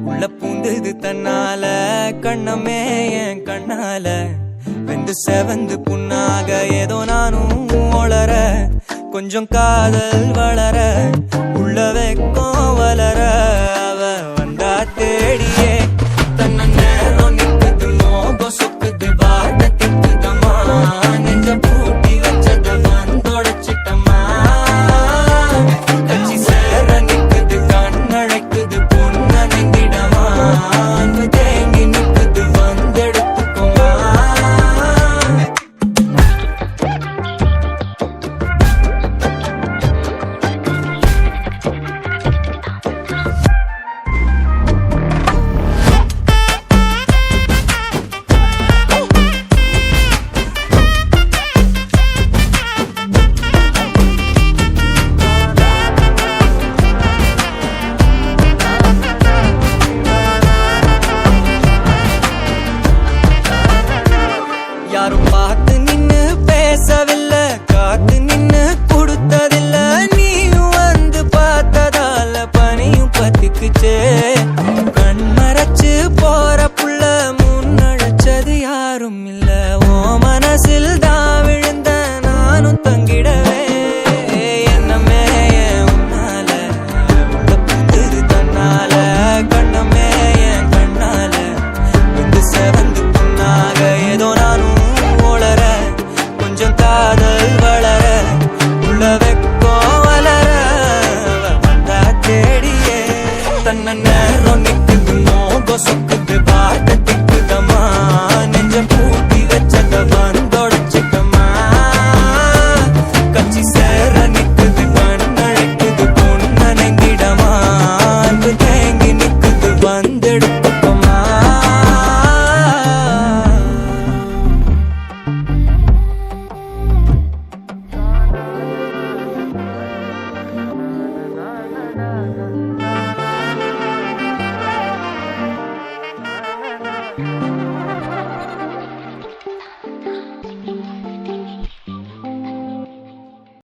உள்ள பூந்தது தன்னால கண்ணமே என் கண்ணால வெந்து செவந்து புண்ணாக ஏதோ நானும் ஒளர கொஞ்சம் காதல் வளர உள்ள வெக்கம் வளர அவ வந்தா தேடியே தன்ன நேரம் நிக்குது மோகம் சொக்குது வார்த்தை திக்குதம்மா நெஞ்ச பூட்டி வச்சத வந்தொடைச்சிட்டம்மா கட்சி சேர நிக்குது கண்ணழைக்குது பொண்ண நெங்கிடமா அன்பு தேங்கி நிக்குது வந்தெடுத்துக்குமா யாரும் பார்த்து நின்னு பேசவில்லை காத்து நின்னு கொடுத்ததில்ல நீயும் வந்து பார்த்ததால பனியும் பத்திக்குச்சே கண் மறைச்சு போற புள்ள